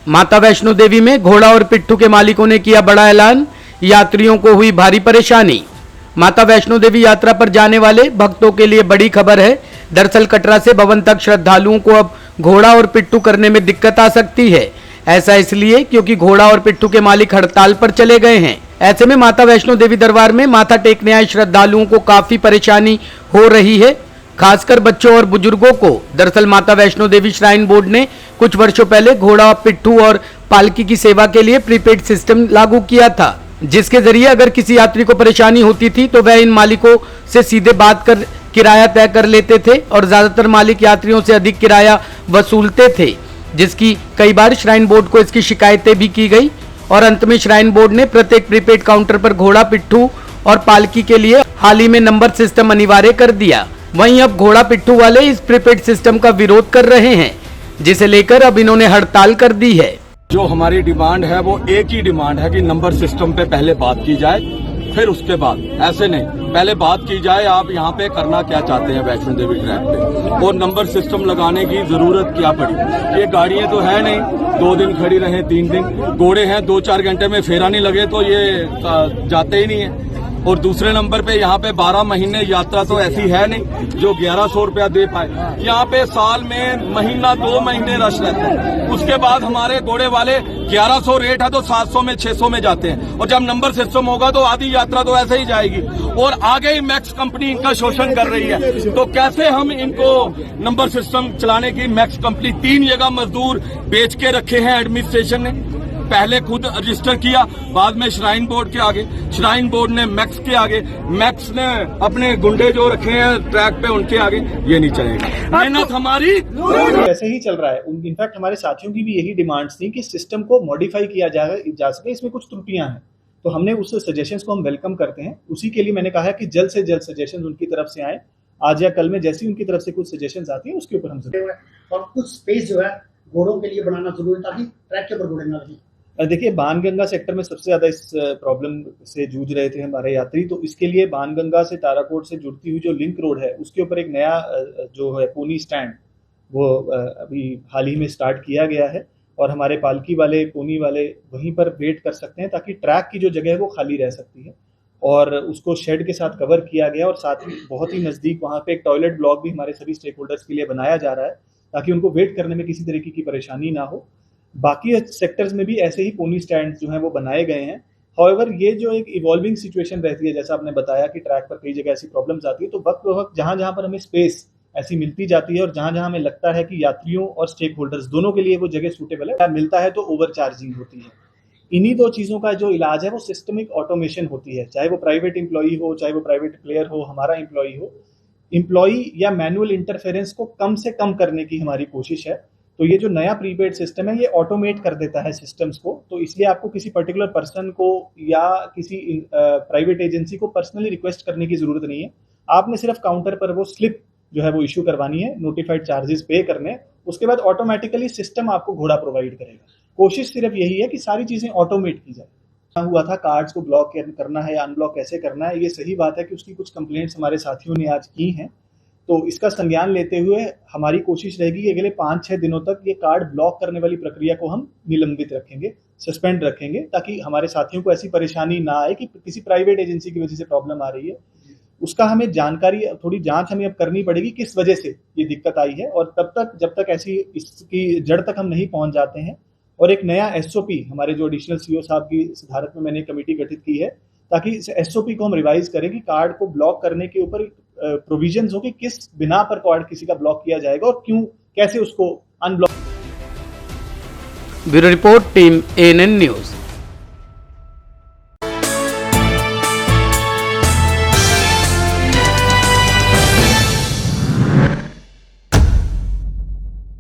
माता वैष्णो देवी में घोड़ा और पिट्ठू के मालिकों ने किया बड़ा ऐलान, यात्रियों को हुई भारी परेशानी। माता वैष्णो देवी यात्रा पर जाने वाले भक्तों के लिए बड़ी खबर है। दरअसल कटरा से भवन तक श्रद्धालुओं को अब घोड़ा और पिट्ठू करने में दिक्कत आ सकती है। ऐसा इसलिए क्योंकि घोड़ा और पिट्ठू के मालिक हड़ताल पर चले गए हैं। ऐसे में माता वैष्णो देवी दरबार में माथा टेकने आए श्रद्धालुओं को काफी परेशानी हो रही है, खासकर बच्चों और बुजुर्गों को। दरअसल माता वैष्णो देवी श्राइन बोर्ड ने कुछ वर्षों पहले घोड़ा, पिट्ठू और पालकी की सेवा के लिए प्रीपेड सिस्टम लागू किया था, जिसके जरिए अगर किसी यात्री को परेशानी होती थी तो वह इन मालिकों से सीधे बात कर किराया तय कर लेते थे और ज्यादातर मालिक यात्रियों से अधिक किराया वसूलते थे, जिसकी कई बार श्राइन बोर्ड को इसकी शिकायतें भी की गई और अंत में श्राइन बोर्ड ने प्रत्येक प्रीपेड काउंटर पर घोड़ा, पिट्ठू और पालकी के लिए हाल ही में नंबर सिस्टम अनिवार्य कर दिया। वहीं अब घोड़ा, पिट्ठू वाले इस प्रीपेड सिस्टम का विरोध कर रहे हैं, जिसे लेकर अब इन्होंने हड़ताल कर दी है। जो हमारी डिमांड है वो एक ही डिमांड है कि नंबर सिस्टम पे पहले बात की जाए, फिर उसके बाद ऐसे नहीं, पहले बात की जाए आप यहाँ पे करना क्या चाहते हैं वैष्णो देवी ट्रैक पे, और नंबर सिस्टम लगाने की जरूरत क्या पड़ी। ये गाड़ियां तो है नहीं 2 दिन खड़ी रहे, 3 दिन, घोड़े हैं 2-4 घंटे में फेरा नहीं लगे तो ये जाते ही नहीं है। और दूसरे नंबर पे यहाँ पे 12 महीने यात्रा तो ऐसी है नहीं जो 1100 रुपया दे पाए। यहाँ पे साल में महीना 2 महीने रश रहते हैं, उसके बाद हमारे घोड़े वाले 1100 रेट है तो 700 में 600 में जाते हैं, और जब नंबर सिस्टम होगा तो आधी यात्रा तो ऐसे ही जाएगी। और आगे ही मैक्स कंपनी इनका शोषण कर रही है, तो कैसे हम इनको नंबर सिस्टम चलाने की मैक्स कंपनी 3 जगह मजदूर बेच के रखे हैं एडमिनिस्ट्रेशन ने, पहले खुद रजिस्टर किया, बाद में श्राइन बोर्ड के आगे, श्राइन बोर्ड ने मैक्स के आगे, मैक्स ने अपने गुंडे जो रखे हैं ट्रैक पे उनके आगे। ये नहीं चलेगा, मेहनत हमारी ऐसे ही चल रहा है। इनफैक्ट हमारे साथियों की भी यही डिमांड्स थी कि सिस्टम को मॉडिफाई किया जा सके, इसमें कुछ त्रुटियां हैं, तो हमने उस सजेशंस को हम वेलकम करते हैं। उसी के लिए मैंने कहा है कि जल्द से जल्द सजेशंस उनकी तरफ से आए, आज या कल में जैसी उनकी तरफ से कुछ सजेशंस आती है उसके ऊपर हम और कुछ स्पेस जो है घोड़ों के लिए बनाना जरूरी, ताकि ट्रैक के ऊपर घोड़े ना लगे। देखिए, बाणगंगा सेक्टर में सबसे ज्यादा इस प्रॉब्लम से जूझ रहे थे हमारे यात्री, तो इसके लिए बाणगंगा से ताराकोट से जुड़ती हुई जो लिंक रोड है उसके ऊपर एक नया जो है पोनी स्टैंड वो अभी हाल ही में स्टार्ट किया गया है, और हमारे पालकी वाले, पोनी वाले वहीं पर वेट कर सकते हैं ताकि ट्रैक की जो जगह है वो खाली रह सकती है। और उसको शेड के साथ कवर किया गया, और साथ ही बहुत ही नज़दीक वहाँ पे एक टॉयलेट ब्लॉक भी हमारे सभी स्टेक होल्डर्स के लिए बनाया जा रहा है ताकि उनको वेट करने में किसी तरीके की परेशानी ना हो। बाकी सेक्टर्स में भी ऐसे ही पोनी स्टैंड जो हैं वो बनाए गए हैं। हाउएवर ये जो एक इवॉल्विंग सिचुएशन रहती है, जैसा आपने बताया कि ट्रैक पर कई जगह ऐसी प्रॉब्लम्स आती है, तो वक्त ब वक्त जहाँ जहाँ पर हमें स्पेस ऐसी मिलती जाती है और जहाँ जहाँ हमें लगता है कि यात्रियों और स्टेक होल्डर्स दोनों के लिए वो जगह सूटेबल है, मिलता है तो ओवर चार्जिंग होती है। इन्हीं 2 चीज़ों का जो इलाज है वो सिस्टमिक ऑटोमेशन होती है, चाहे वो प्राइवेट एम्प्लॉई हो, चाहे वो प्राइवेट प्लेयर हो, हमारा एम्प्लॉई हो। एम्प्लॉई या मैनुअल इंटरफेरेंस को कम से कम करने की हमारी कोशिश है। तो ये जो नया प्रीपेड सिस्टम है ये ऑटोमेट कर देता है सिस्टम्स को, तो इसलिए आपको किसी पर्टिकुलर पर्सन को या किसी प्राइवेट एजेंसी को पर्सनली रिक्वेस्ट करने की जरूरत नहीं है। आपने सिर्फ काउंटर पर वो स्लिप जो है वो इशू करवानी है, नोटिफाइड चार्जेस पे करने, उसके बाद ऑटोमेटिकली सिस्टम आपको घोड़ा प्रोवाइड करेगा। कोशिश सिर्फ यही है कि सारी चीजें ऑटोमेट की जाए। हुआ था कार्ड्स को ब्लॉक करना है या अनब्लॉक कैसे करना है, ये सही बात है कि उसकी कुछ कंप्लेंट्स हमारे साथियों ने आज की हैं, तो इसका संज्ञान लेते हुए हमारी कोशिश रहेगी कि अगले 5-6 दिनों तक ये कार्ड ब्लॉक करने वाली प्रक्रिया को हम निलंबित रखेंगे, सस्पेंड रखेंगे, ताकि हमारे साथियों को ऐसी परेशानी ना आए कि किसी प्राइवेट एजेंसी की वजह से प्रॉब्लम आ रही है। उसका हमें जानकारी, थोड़ी जांच हमें अब करनी पड़ेगी किस वजह से ये दिक्कत आई है, और तब तक जब तक ऐसी इसकी जड़ तक हम नहीं पहुंच जाते हैं, और एक नया एसओपी हमारे जो एडिशनल सीओ साहब की सदारत में मैंने कमेटी गठित की है, ताकि इस एसओपी को हम रिवाइज करें कि कार्ड को ब्लॉक करने के ऊपर प्रोविजंस हो कि किस बिना पर कार्ड किसी का ब्लॉक किया जाएगा और क्यों, कैसे उसको unblock. Bureau report, team ANN news.